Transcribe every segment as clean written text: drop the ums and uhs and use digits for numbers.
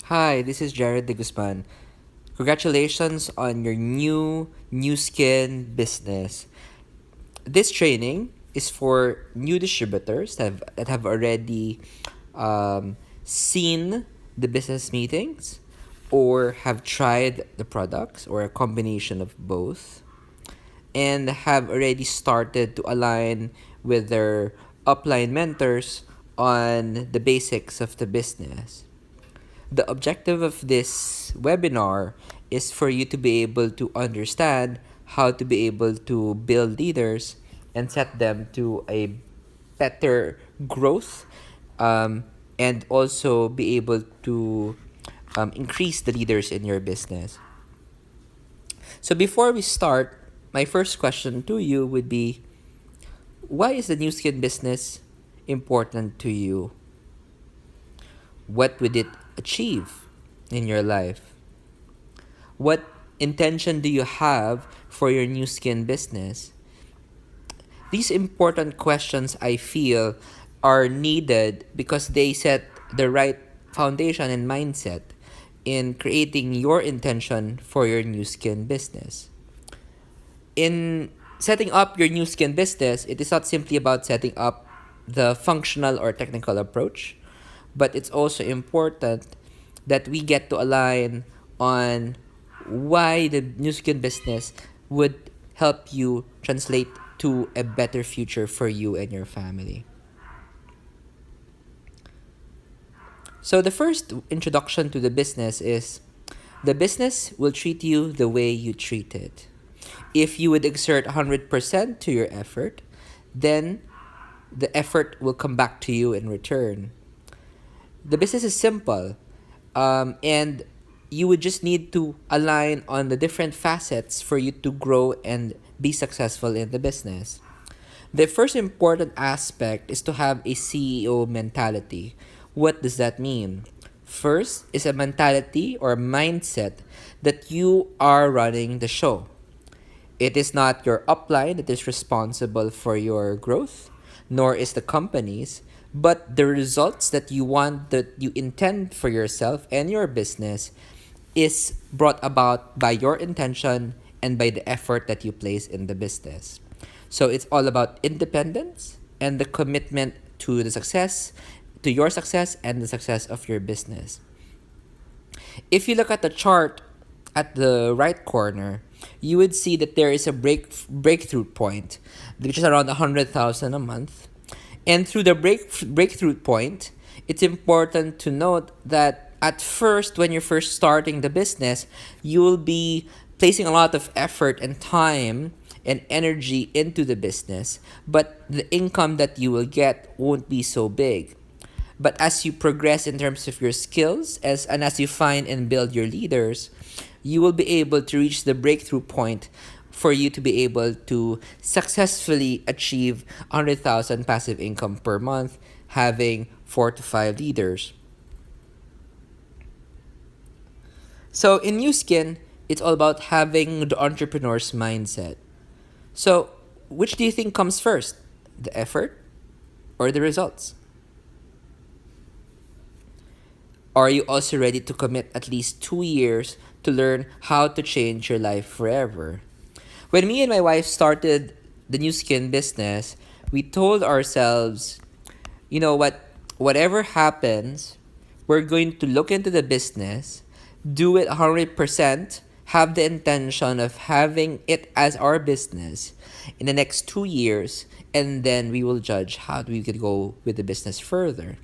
Hi, this is Jared de Guzman. Congratulations on your new skin business. This training is for new distributors that have already seen the business meetings or have tried the products or a combination of both and have already started to align with their upline mentors on the basics of the business. The objective of this webinar is for you to be able to understand how to be able to build leaders and set them to a better growth, um, and also be able to increase the leaders in your business. So before we start, my first question to you would be, why is the new skin business important to you? What would it achieve in your life? What intention do you have for your new skin business? These important questions, I feel, are needed because they set the right foundation and mindset in creating your intention for your new skin business. In setting up your new skin business, it is not simply about setting up the functional or technical approach, but it's also important that we get to align on why the new skin business would help you translate to a better future for you and your family. So, the first introduction to the business is the business will treat you the way you treat it. If you would exert 100% to your effort, then the effort will come back to you in return. The business is simple, and you would just need to align on the different facets for you to grow and be successful in the business. The first important aspect is to have a CEO mentality. What does that mean? First is a mentality or mindset that you are running the show. It is not your upline that is responsible for your growth, nor is the company's, but the results that you want, that you intend for yourself and your business, is brought about by your intention and by the effort that you place in the business. So it's all about independence and the commitment to the success, to your success and the success of your business. If you look at the chart at the right corner, you would see that there is a breakthrough point, which is around 100,000 a month. And through the breakthrough point, it's important to note that at first, when you're first starting the business, you will be placing a lot of effort and time and energy into the business, but the income that you will get won't be so big. But as you progress in terms of your skills, as you find and build your leaders, you will be able to reach the breakthrough point for you to be able to successfully achieve 100,000 passive income per month, having 4 to 5 leaders. So in New Skin, it's all about having the entrepreneur's mindset. So, which do you think comes first? The effort or the results? Are you also ready to commit at least 2 years to learn how to change your life forever? When me and my wife started the new skin business, we told ourselves, you know what, whatever happens, we're going to look into the business, do it 100%, have the intention of having it as our business in the next 2 years, and then we will judge how we could go with the business further.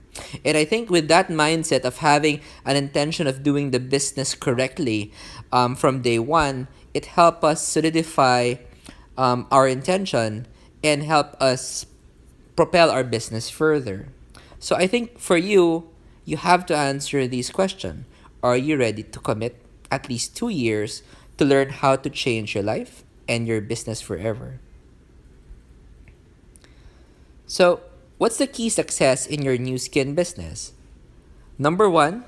And I think with that mindset of having an intention of doing the business correctly, from day one, it helped us solidify our intention and help us propel our business further. So I think for you, you have to answer these questions. Are you ready to commit at least 2 years to learn how to change your life and your business forever? So, what's the key success in your new skin business? Number one,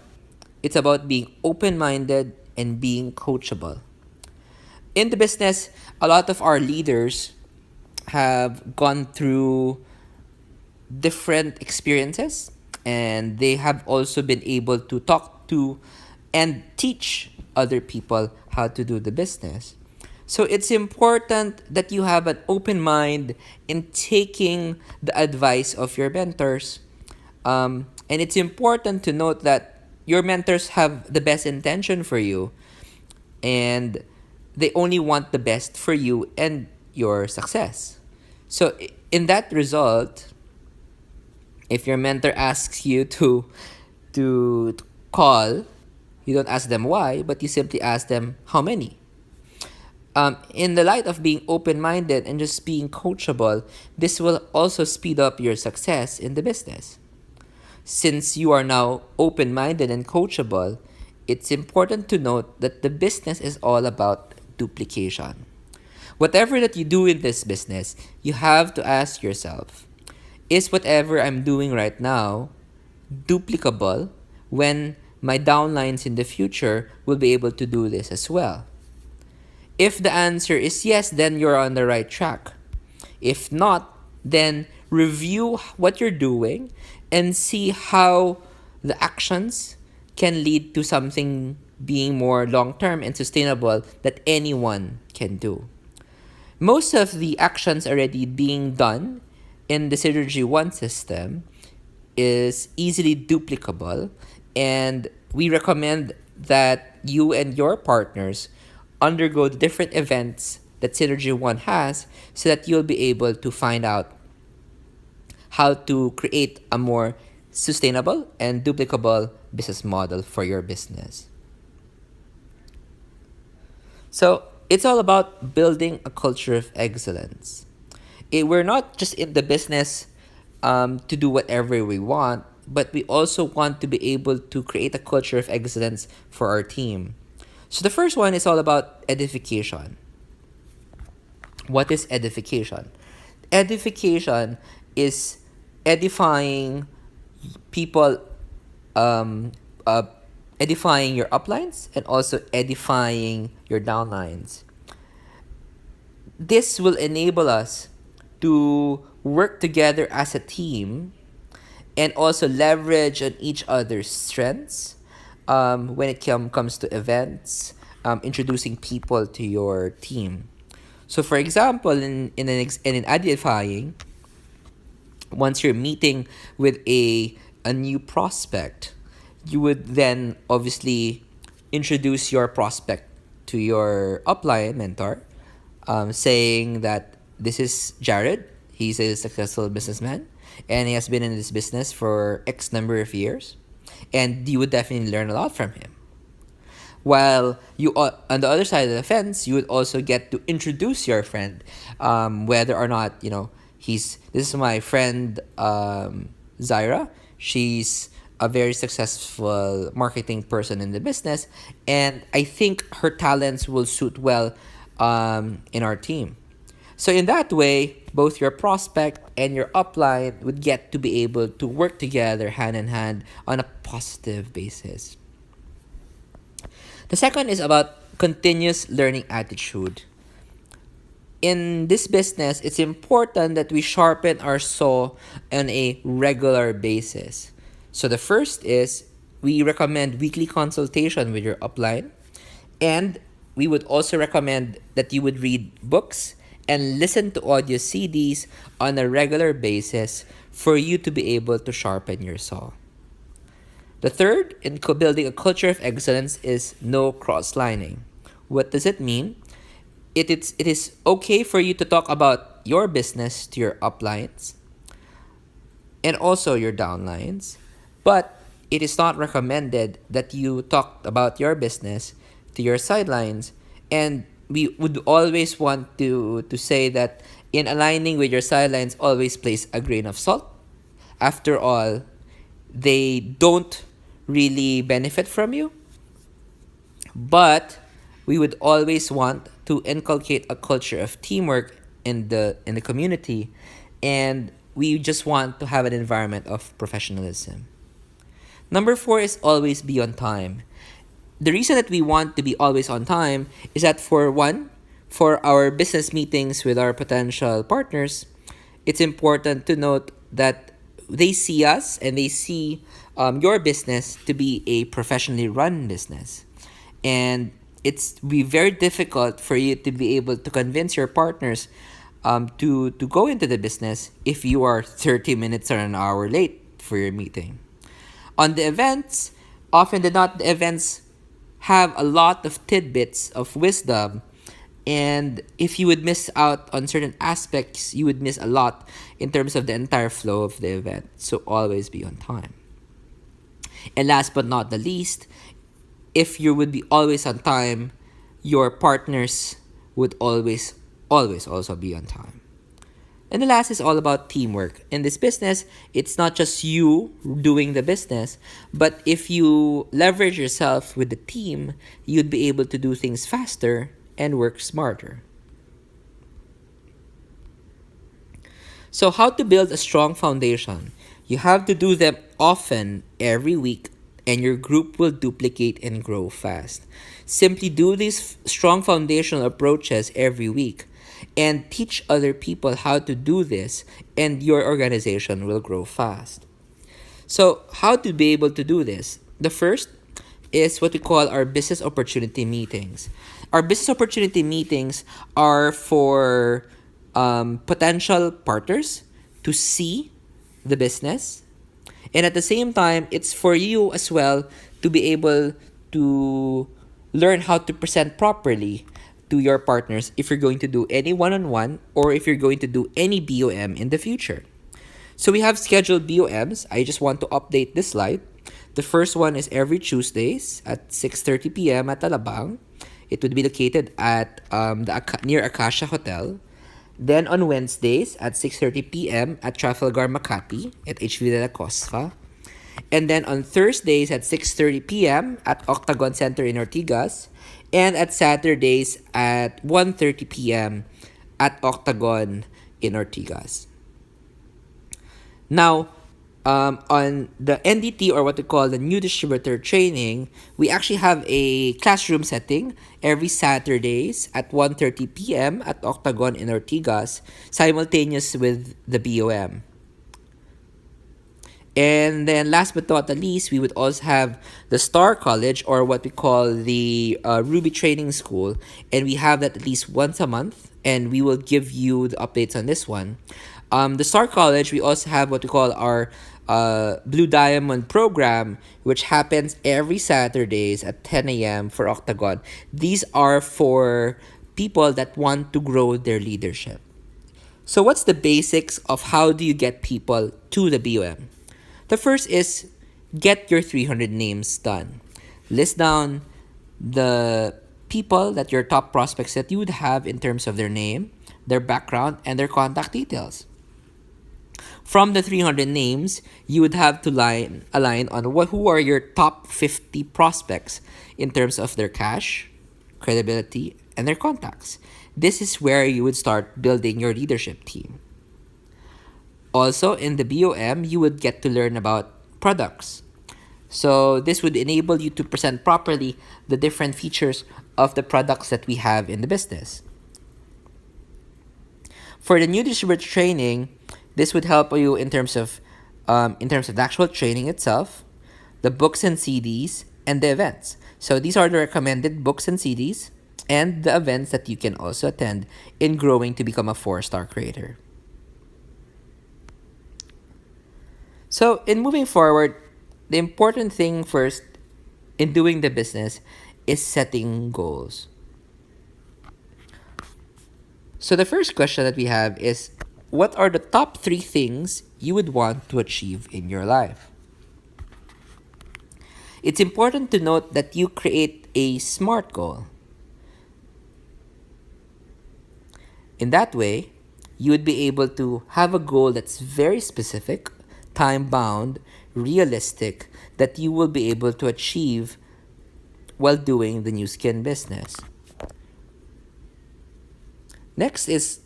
it's about being open minded and being coachable. In the business, a lot of our leaders have gone through different experiences, and they have also been able to talk to and teach other people how to do the business. So it's important that you have an open mind in taking the advice of your mentors. And it's important to note that your mentors have the best intention for you, and they only want the best for you and your success. So, in that result, if your mentor asks you to call, you don't ask them why, but you simply ask them how many. In the light of being open minded and just being coachable, this will also speed up your success in the business. Since you are now open minded and coachable, it's important to note that the business is all about duplication. Whatever that you do in this business, you have to ask yourself, is whatever I'm doing right now duplicable when my downlines in the future will be able to do this as well? If the answer is yes, then you're on the right track. If not, then review what you're doing and see how the actions can lead to something being more long term and sustainable that anyone can do. Most of the actions already being done in the Synergy 1 system is easily duplicable, and we recommend that you and your partners undergo the different events that Synergy 1 has so that you'll be able to find out how to create a more sustainable and duplicable business model for your business. So it's all about building a culture of excellence. We're not just in the business to do whatever we want, but we also want to be able to create a culture of excellence for our team. So the first one is all about edification. What is edification? Edification is edifying people, um, uh, edifying your uplines and also edifying your downlines. This will enable us to work together as a team and also leverage on each other's strengths when it comes to events, introducing people to your team. So, for example, in edifying, once you're meeting with a new prospect, you would then obviously introduce your prospect to your upline mentor, saying that this is Jared. He's a successful businessman and he has been in this business for X number of years. And you would definitely learn a lot from him. While you on the other side of the fence, you would also get to introduce your friend, whether or not this is my friend Zaira. She's a very successful marketing person in the business, and I think her talents will suit well in our team. So in that way, both your prospect and your upline would get to be able to work together hand in hand on a positive basis. The second is about continuous learning attitude. In this business, it's important that we sharpen our saw on a regular basis. So the first is we recommend weekly consultation with your upline, and we would also recommend that you would read books and listen to audio CDs on a regular basis for you to be able to sharpen your saw. The third, in building a culture of excellence, is no cross-lining. What does it mean? It is okay for you to talk about your business to your uplines and also your downlines, but it is not recommended that you talk about your business to your sidelines. And we would always want to say that in aligning with your sidelines, always place a grain of salt. After all, they don't really benefit from you, but we would always want to inculcate a culture of teamwork in the community, and we just want to have an environment of professionalism. Number 4 is always be on time. The reason that we want to be always on time is that, for our business meetings with our potential partners, it's important to note that they see us and they see your business to be a professionally run business. And it's be very difficult for you to be able to convince your partners to go into the business if you are 30 minutes or an hour late for your meeting. On the events, often than not, the events have a lot of tidbits of wisdom. And if you would miss out on certain aspects, you would miss a lot in terms of the entire flow of the event. So always be on time. And last but not the least, if you would be always on time, your partners would always also be on time. And the last is all about teamwork. In this business, it's not just you doing the business, but if you leverage yourself with the team, you'd be able to do things faster and work smarter. So, how to build a strong foundation? You have to do them often every week, and your group will duplicate and grow fast. Simply do these strong foundational approaches every week and teach other people how to do this, and your organization will grow fast. So, how to be able to do this? The first is what we call our business opportunity meetings. Our business opportunity meetings are for potential partners to see the business, and at the same time, it's for you as well to be able to learn how to present properly to your partners if you're going to do any one on one or if you're going to do any BOM in the future. So we have scheduled BOMs. I just want to update this slide. The first one is every Tuesdays at 6:30 p.m. at Alabang. It would be located at near Acacia Hotel. Then on Wednesdays at 6:30 p.m. at Trafalgar Makati at HV de la Costa. And then on Thursdays at 6:30 p.m. at Octagon Center in Ortigas. And at Saturdays at 1:30 p.m. at Octagon in Ortigas. Now, on the NDT, or what we call the new distributor training, we actually have a classroom setting every Saturdays at 1:30 p.m. at Octagon in Ortigas, simultaneous with the BOM. And then last but not the least, we would also have the Star College, or what we call the Ruby Training School. And we have that at least once a month, and we will give you the updates on this one. The Star College, we also have what we call our Blue Diamond program, which happens every Saturdays at 10 a.m. for Octagon. These are for people that want to grow their leadership. So what's the basics of how do you get people to the BOM? The first is get your 300 names done. List down the people that your top prospects that you would have in terms of their name, their background, and their contact details. From the 300 names, you would have to align on who are your top 50 prospects in terms of their cash, credibility, and their contacts. This is where you would start building your leadership team. Also, in the BOM, you would get to learn about products. So this would enable you to present properly the different features of the products that we have in the business. For the new distributor training, this would help you in terms of the actual training itself, the books and CDs, and the events. So these are the recommended books and CDs and the events that you can also attend in growing to become a 4-star creator. So in moving forward, the important thing first in doing the business is setting goals. So the first question that we have is, what are the top 3 things you would want to achieve in your life? It's important to note that you create a SMART goal. In that way, you would be able to have a goal that's very specific, time-bound, realistic, that you will be able to achieve while doing the new skin business. Next is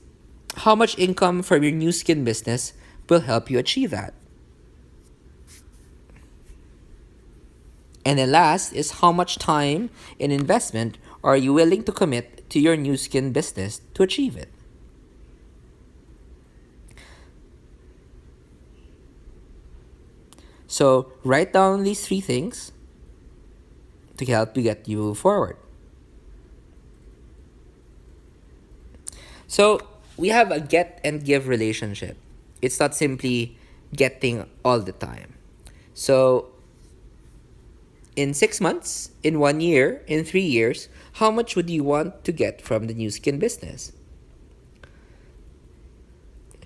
how much income from your new skin business will help you achieve that. And then last is how much time and investment are you willing to commit to your new skin business to achieve it. So write down these three things to help you get you forward. So we have a get and give relationship. It's not simply getting all the time. So in 6 months, in 1 year, in 3 years, how much would you want to get from the new skin business?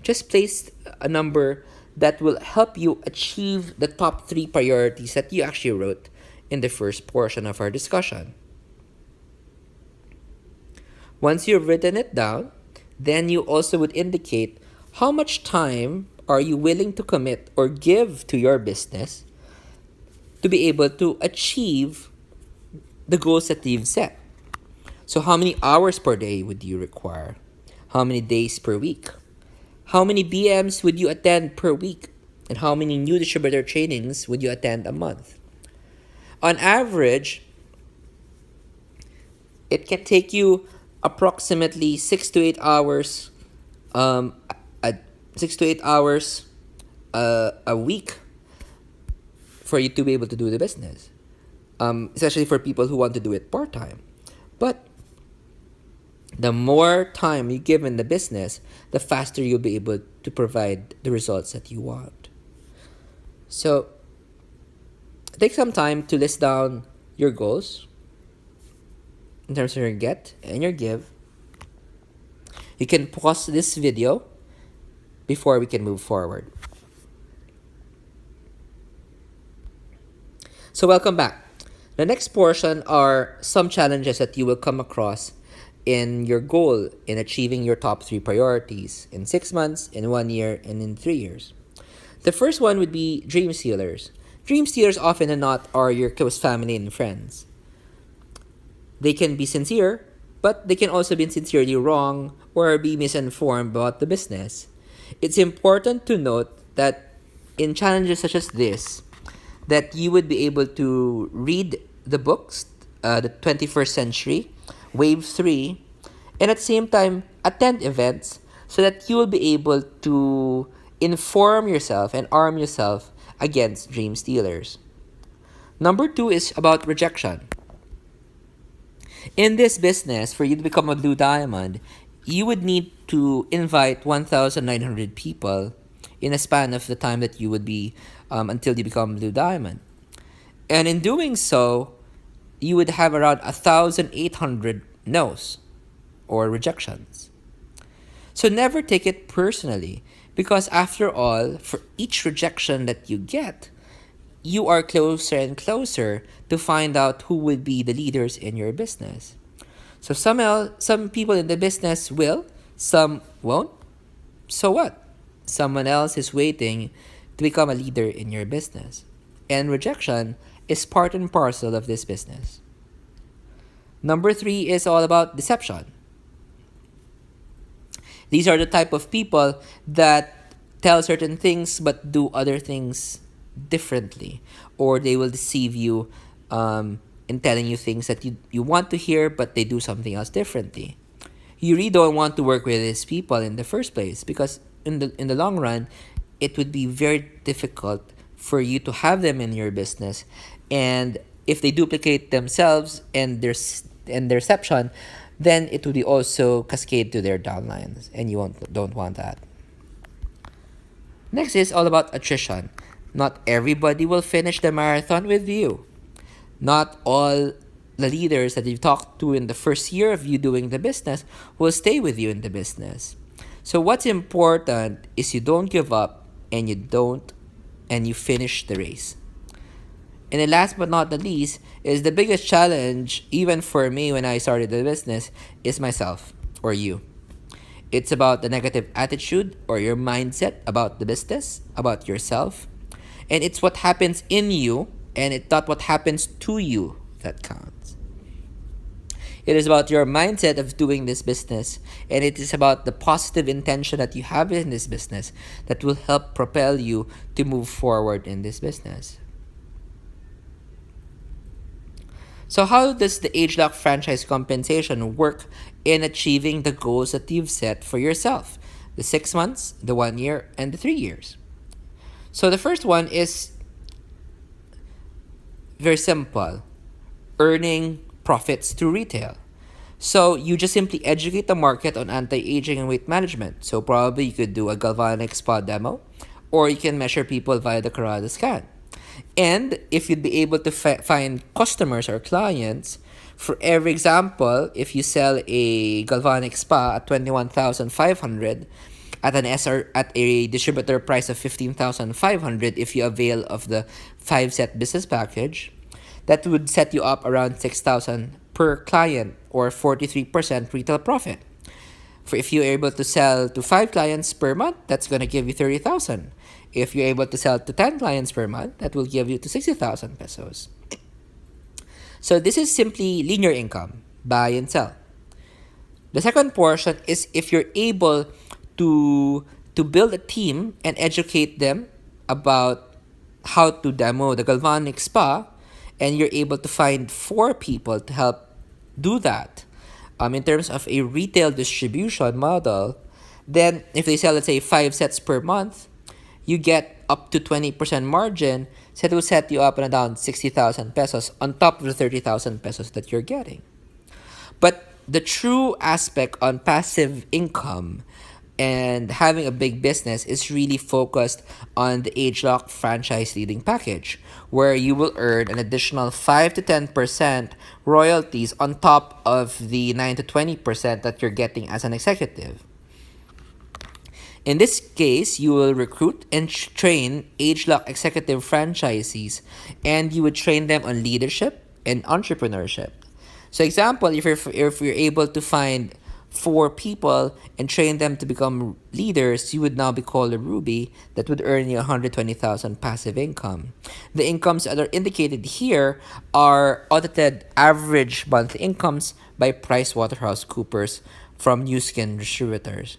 Just place a number that will help you achieve the top three priorities that you actually wrote in the first portion of our discussion. Once you've written it down, then you also would indicate how much time are you willing to commit or give to your business to be able to achieve the goals that you've set. So how many hours per day would you require? How many days per week? How many BMs would you attend per week? And how many new distributor trainings would you attend a month? On average, it can take you approximately 6 to 8 hours, um, 6 to 8 hours a week for you to be able to do the business, especially for people who want to do it part-time. But the more time you give in the business, the faster you'll be able to provide the results that you want. So take some time to list down your goals in terms of your get and your give. You can pause this video before we can move forward. So welcome back. The next portion are some challenges that you will come across in your goal in achieving your top three priorities in 6 months, in 1 year, and in 3 years. The first one would be dream stealers. Dream stealers often and not are your close family and friends. They can be sincere, but they can also be sincerely wrong or be misinformed about the business. It's important to note that in challenges such as this, that you would be able to read the books, the 21st Century, Wave 3, and at the same time attend events so that you will be able to inform yourself and arm yourself against dream stealers. Number 2 is about rejection. In this business, for you to become a blue diamond, you would need to invite 1,900 people in a span of the time that you would be until you become blue diamond. And in doing so, you would have around 1,800 no's or rejections. So never take it personally, because after all, for each rejection that you get, you are closer and closer to find out who would be the leaders in your business. So some people in the business will, some won't. So what? Someone else is waiting to become a leader in your business. And rejection is part and parcel of this business. Number 3 is all about deception. These are the type of people that tell certain things but do other things differently, or they will deceive you in telling you things that you want to hear, but they do something else differently. You really don't want to work with these people in the first place, because in the long run, it would be very difficult for you to have them in your business. And if they duplicate themselves and their deception, then it would be also cascade to their downlines, and you don't want that. Next is all about attrition. Not everybody will finish the marathon with you. Not all the leaders that you've talked to in the first year of you doing the business will stay with you in the business. So what's important is you don't give up and you finish the race. And then last but not the least is the biggest challenge, even for me when I started the business, is myself or you. It's about the negative attitude or your mindset about the business, about yourself. And it's what happens in you, and it's not what happens to you that counts. It is about your mindset of doing this business, and it is about the positive intention that you have in this business that will help propel you to move forward in this business. So how does the age-lock franchise compensation work in achieving the goals that you've set for yourself? The 6 months, the 1 year, and the 3 years. So the first one is very simple: earning profits through retail. So you just simply educate the market on anti-aging and weight management. So probably you could do a galvanic spa demo, or you can measure people via the Karada scan. And if you'd be able to find customers or clients, for every example, if you sell a galvanic spa at 21,500 at an SR at a distributor price of 15,500, if you avail of the 5 set business package, that would set you up around 6,000 per client, or 43% retail profit. For if you're able to sell to 5 clients per month, that's going to give you 30,000. If you're able to sell to 10 clients per month, that will give you to 60,000 pesos. So this is simply linear income, buy and sell. The second portion is if you're able to build a team and educate them about how to demo the galvanic spa, and you're able to find 4 people to help do that. In terms of a retail distribution model, then if they sell, let's say, 5 sets per month, you get up to 20% margin. So it will set you up and down 60,000 pesos on top of the 30,000 pesos that you're getting. But the true aspect on passive income and having a big business is really focused on the age lock franchise leading package, where you will earn an additional 5 to 10% royalties on top of the 9 to 20% that you're getting as an executive. In this case, you will recruit and train age lock executive franchisees, and you would train them on leadership and entrepreneurship. So example, if you're able to find 4 people and train them to become leaders, you would now be called a Ruby that would earn you 120,000 passive income. The incomes that are indicated here are audited average monthly incomes by PricewaterhouseCoopers from New Skin Distributors.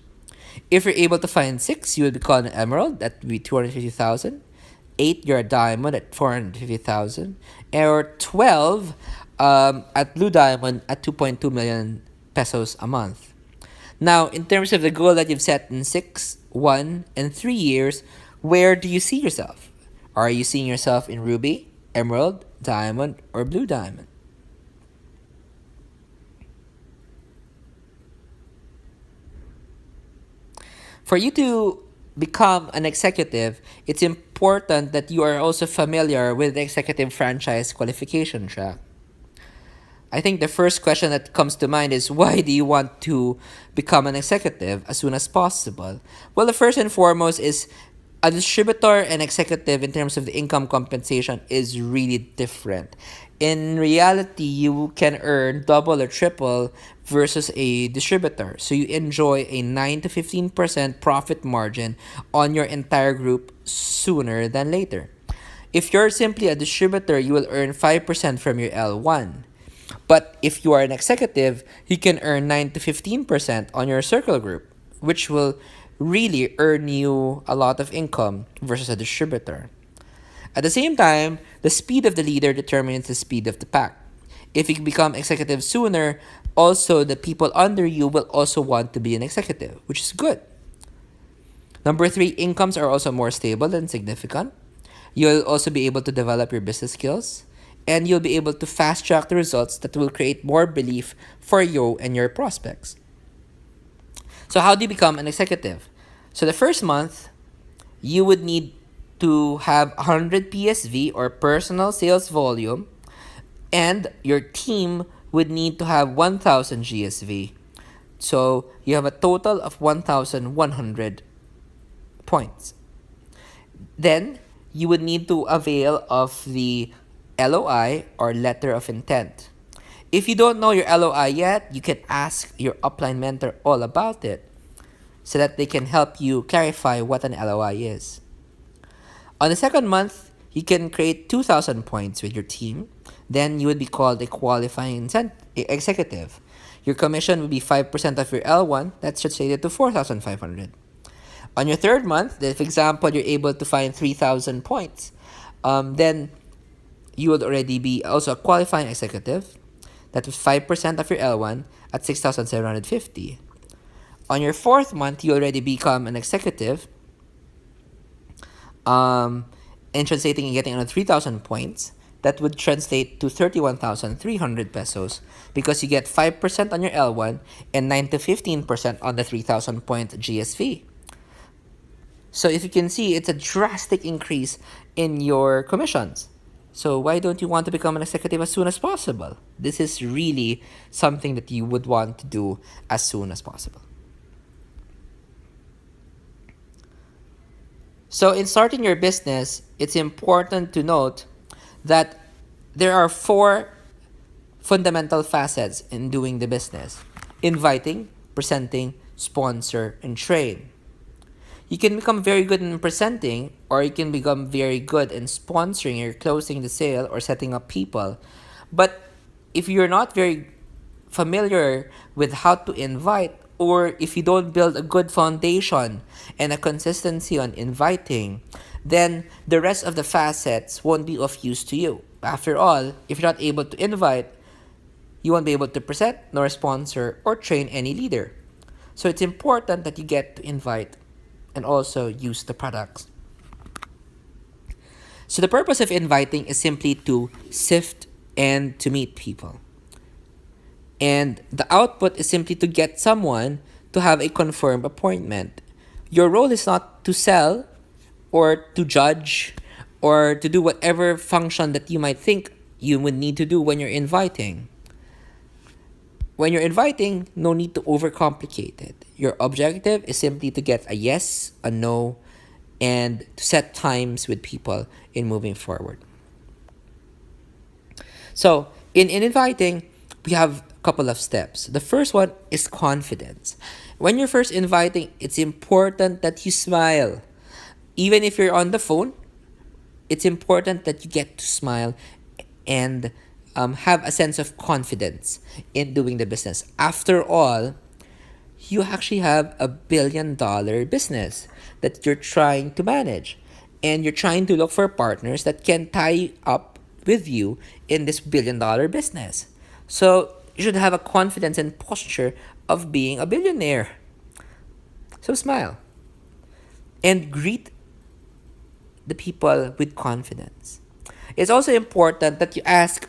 If you're able to find 6, you would be called an Emerald, that would be 250,000. 8, you're a Diamond at 450,000. Or 12, at Blue Diamond at 2.2 million pesos a month. Now, in terms of the goal that you've set in 6, 1, and 3 years, where do you see yourself? Are you seeing yourself in Ruby, Emerald, Diamond, or Blue Diamond? For you to become an executive, it's important that you are also familiar with the executive franchise qualification track. I think the first question that comes to mind is, why do you want to become an executive as soon as possible? Well, the first and foremost is a distributor and executive in terms of the income compensation is really different. In reality, you can earn double or triple versus a distributor. So you enjoy a 9 to 15% profit margin on your entire group sooner than later. If you're simply a distributor, you will earn 5% from your L1. But if you are an executive, you can earn 9 to 15% on your circle group, which will really earn you a lot of income versus a distributor. At the same time, the speed of the leader determines the speed of the pack. If you become executive sooner, also the people under you will also want to be an executive, which is good. Number 3, incomes are also more stable and significant. You'll also be able to develop your business skills, and you'll be able to fast track the results that will create more belief for you and your prospects. So how do you become an executive? So the first month, you would need to have 100 PSV or personal sales volume, and your team would need to have 1,000 GSV. So you have a total of 1,100 points. Then you would need to avail of the LOI or letter of intent. If you don't know your LOI yet, you can ask your upline mentor all about it so that they can help you clarify what an LOI is. On the second month, you can create 2,000 points with your team. Then you would be called a qualifying executive. Your commission would be 5% of your L1. That's translated to 4,500. On your third month, if example you're able to find 3,000 points, then you would already be also a qualifying executive. That was 5% of your L1 at 6,750. On your fourth month, you already become an executive, and translating and getting another 3,000 points. that would translate to 31,300 pesos because you get 5% on your L1 and 9 to 15% on the 3,000 point GSV. So if you can see, it's a drastic increase in your commissions. So why don't you want to become an executive as soon as possible? This is really something that you would want to do as soon as possible. So in starting your business, it's important to note that there are four fundamental facets in doing the business: inviting, presenting, sponsor, and train. You can become very good in presenting, or you can become very good in sponsoring or closing the sale or setting up people. But if you're not very familiar with how to invite, or if you don't build a good foundation and a consistency on inviting, then the rest of the facets won't be of use to you. After all, if you're not able to invite, you won't be able to present, nor sponsor, or train any leader. So it's important that you get to invite and also use the products. So the purpose of inviting is simply to sift and to meet people. And the output is simply to get someone to have a confirmed appointment. Your role is not to sell or to judge or to do whatever function that you might think you would need to do when you're inviting. When you're inviting, no need to overcomplicate it. Your objective is simply to get a yes, a no, and to set times with people in moving forward. So, in inviting, we have a couple of steps. The first one is confidence. When you're first inviting, it's important that you smile. Even if you're on the phone, it's important that you get to smile and have a sense of confidence in doing the business. After all, you actually have $1 billion business that you're trying to manage. And you're trying to look for partners that can tie up with you in this $1 billion business. So you should have a confidence and posture of being a billionaire. So smile and greet the people with confidence. It's also important that you ask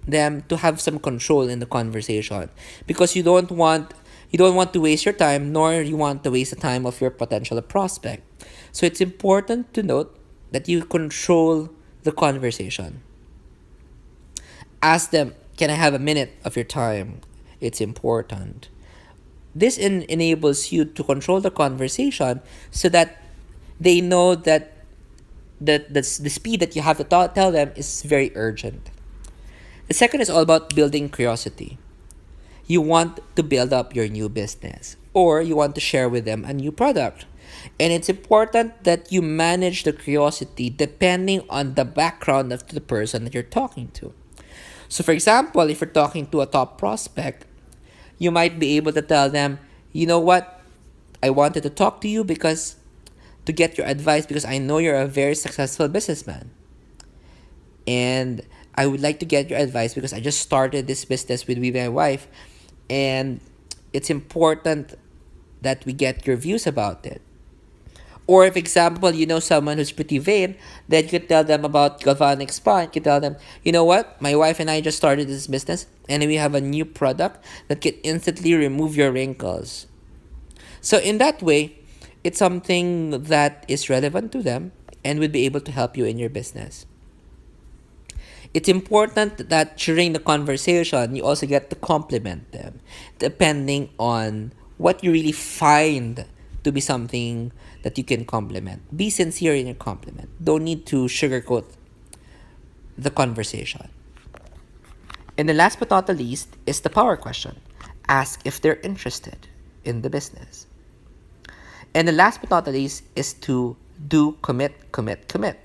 them to have some control in the conversation, because you don't want to waste your time, nor you want to waste the time of your potential prospect. So it's important to note that you control the conversation. Ask them, can I have a minute of your time? It's important. This enables you to control the conversation so that they know that the speed that you have to tell them is very urgent. The second is all about building curiosity. You want to build up your new business, or you want to share with them a new product. And it's important that you manage the curiosity depending on the background of the person that you're talking to. So, for example, if you're talking to a top prospect, you might be able to tell them, you know what, I wanted to talk to you because to get your advice, because I know you're a very successful businessman. And I would like to get your advice because I just started this business with my wife, and it's important that we get your views about it. Or if, example, you know someone who's pretty vain, then you could tell them about galvanic spa. You could tell them, you know what, my wife and I just started this business, and we have a new product that can instantly remove your wrinkles. So in that way, it's something that is relevant to them and would be able to help you in your business. It's important that during the conversation, you also get to compliment them, depending on what you really find to be something that you can compliment. Be sincere in your compliment. Don't need to sugarcoat the conversation. And the last but not the least is the power question. Ask if they're interested in the business. And the last but not the least is to do commit, commit, commit.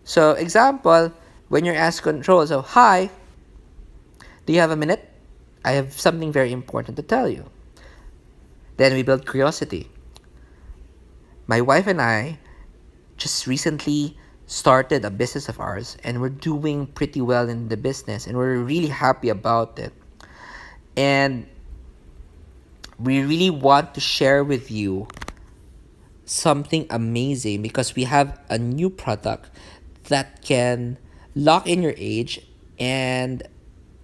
So, example, when you're asked control, so, hi, do you have a minute? I have something very important to tell you. Then we build curiosity. My wife and I just recently started a business of ours, and we're doing pretty well in the business, and we're really happy about it. And we really want to share with you something amazing because we have a new product that can Lock in your age, and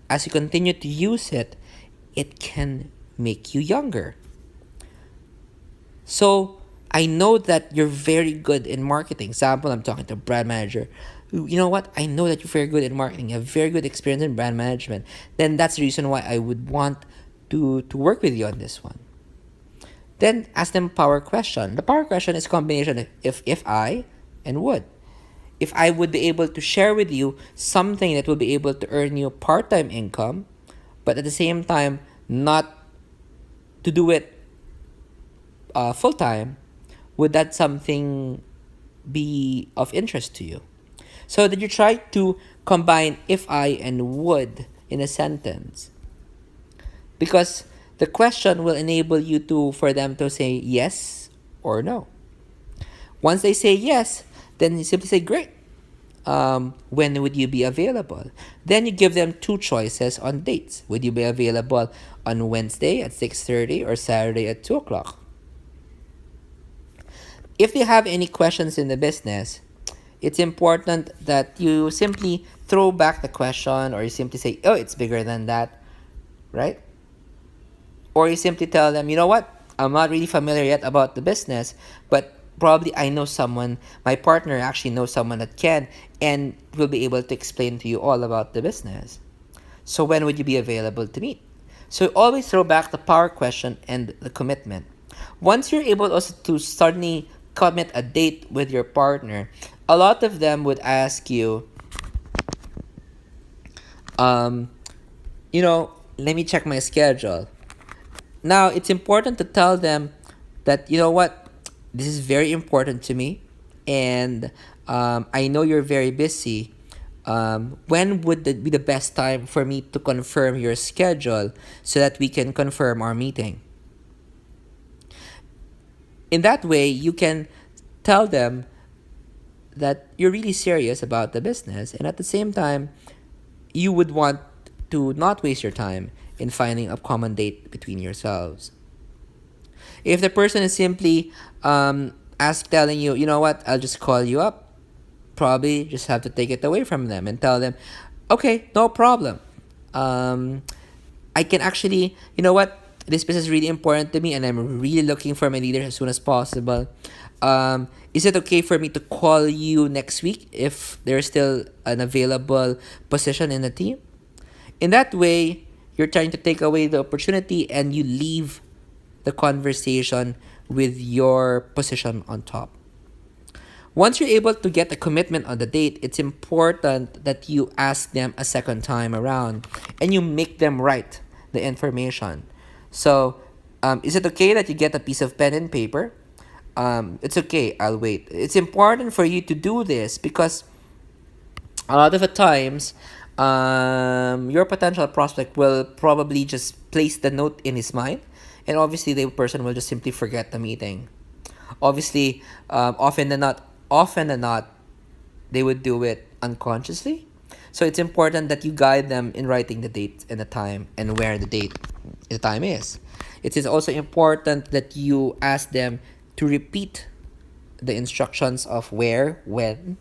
as you continue to use it, it can make you younger. So I know that you're very good in marketing. Example, I'm talking to a brand manager. You know what? I know that you're very good in marketing. You have very good experience in brand management. Then that's the reason why I would want to work with you on this one. Then ask them power question. The power question is a combination of if I and would. If I would be able to share with you something that will be able to earn you part-time income, but at the same time not to do it full-time, would that something be of interest to you? So that you try to combine if I and would in a sentence. Because the question will enable you to for them to say yes or no. Once they say yes, then you simply say great. When would you be available? Then you give them two choices on dates. Would you be available on Wednesday at 6:30 or Saturday at 2 o'clock? If you have any questions in the business, it's important that you simply throw back the question, or you simply say, oh, it's bigger than that, right? Or you simply tell them, you know what, I'm not really familiar yet about the business, but probably I know someone, my partner actually knows someone that can and will be able to explain to you all about the business. So when would you be available to meet? So always throw back the power question and the commitment. Once you're able also to suddenly commit a date with your partner, a lot of them would ask you, um, let me check my schedule. Now, it's important to tell them that, you know what, this is very important to me, and I know you're very busy. When would be the best time for me to confirm your schedule so that we can confirm our meeting? In that way, you can tell them that you're really serious about the business, and at the same time, you would want to not waste your time in finding a common date between yourselves. If the person is simply telling you, you know what, I'll just call you up, probably just have to take it away from them and tell them, okay, no problem. I can actually, you know what, this business is really important to me and I'm really looking for my leader as soon as possible. Is it okay for me to call you next week if there's still an available position in the team? In that way, you're trying to take away the opportunity and you leave the conversation with your position on top. Once you're able to get a commitment on the date, it's important that you ask them a second time around and you make them write the information. So, is it okay that you get a piece of pen and paper? It's okay, I'll wait. It's important for you to do this because a lot of the times, your potential prospect will probably just place the note in his mind, and obviously the person will just simply forget the meeting. Obviously, often than not, they would do it unconsciously. So it's important that you guide them in writing the date and the time and where the time is. It is also important that you ask them to repeat the instructions of where, when,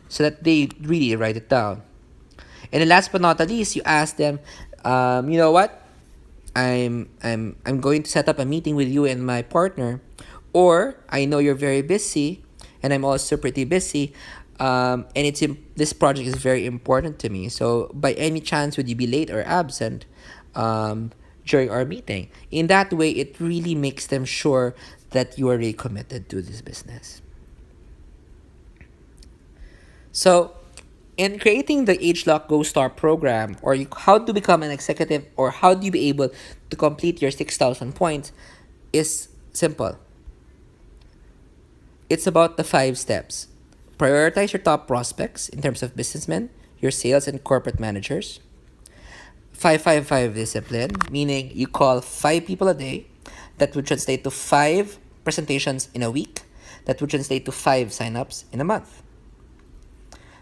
so that they really write it down. And then last but not the least, you ask them, you know what? I'm going to set up a meeting with you and my partner, or I know you're very busy, and I'm also pretty busy, and this project is very important to me. So by any chance, would you be late or absent during our meeting? In that way, it really makes them sure that you are really committed to this business. So, in creating the Age Lock Go Star program, or how to become an executive, or how do you be able to complete your 6,000 points, is simple. It's about the 5 steps. Prioritize your top prospects in terms of businessmen, your sales and corporate managers. 5-5-5 discipline, meaning you call 5 people a day. That would translate to 5 presentations in a week. That would translate to 5 signups in a month.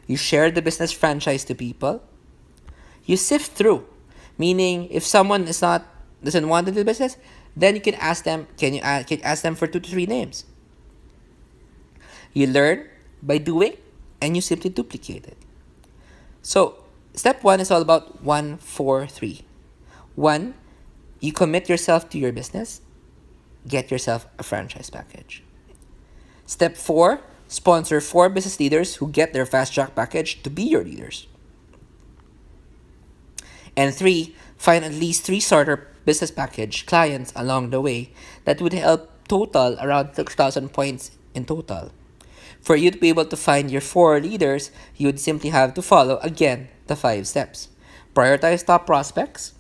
You share the business franchise to people. You sift through, meaning if someone doesn't want to do business, then you can ask them. Can you ask them for 2 to 3 names? You learn by doing, and you simply duplicate it. So, step one is all about 1 4 3. One, you commit yourself to your business, get yourself a franchise package. Step four, sponsor 4 business leaders who get their fast track package to be your leaders. And three, find at least 3 starter business package clients along the way that would help total around 6,000 points in total. For you to be able to find your 4 leaders, you would simply have to follow again the 5 steps. Prioritize top prospects,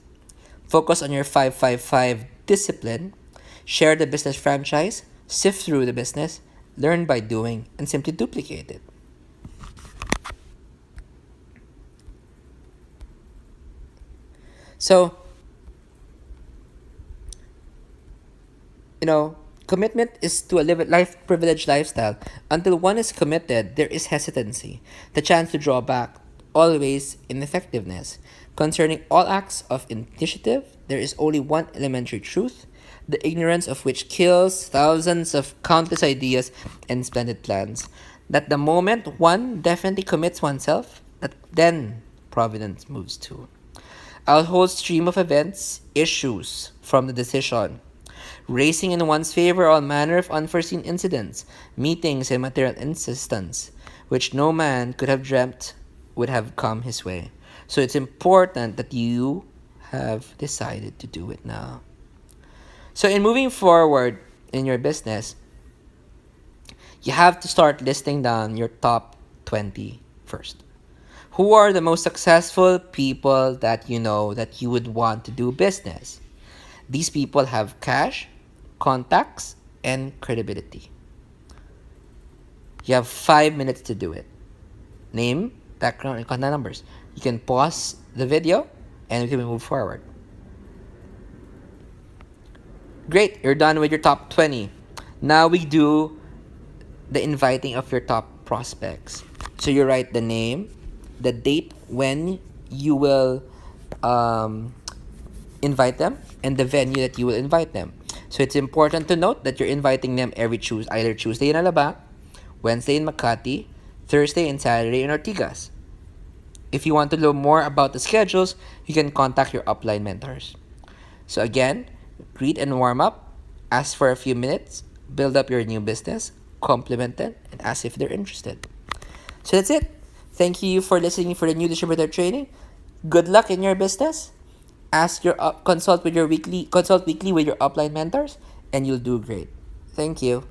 focus on your 555 discipline, share the business franchise, sift through the business, learn by doing, and simply duplicate it. So, you know, commitment is to a life privileged lifestyle. Until one is committed, there is hesitancy, the chance to draw back, always ineffectiveness. Concerning all acts of initiative, there is only one elementary truth, the ignorance of which kills thousands of countless ideas and splendid plans. That the moment one definitely commits oneself, that then providence moves too. I'll hold stream of events, issues from the decision, racing in one's favor all manner of unforeseen incidents, meetings and material insistence, which no man could have dreamt would have come his way. So it's important that you have decided to do it now. So in moving forward in your business, you have to start listing down your top 20 first. Who are the most successful people that you know that you would want to do business? These people have cash, contacts, and credibility. You have 5 minutes to do it. Name, background, and contact numbers. You can pause the video and we can move forward. Great, you're done with your top 20. Now we do the inviting of your top prospects. So you write the name, the date when you will invite them, and the venue that you will invite them. So it's important to note that you're inviting them either Tuesday in Alabang, Wednesday in Makati, Thursday and Saturday in Ortigas. If you want to know more about the schedules, you can contact your upline mentors. So again, greet and warm up, ask for a few minutes, build up your new business, compliment them, and ask if they're interested. So that's it. Thank you for listening for the new distributor training. Good luck in your business. Consult weekly with your upline mentors, and you'll do great. Thank you.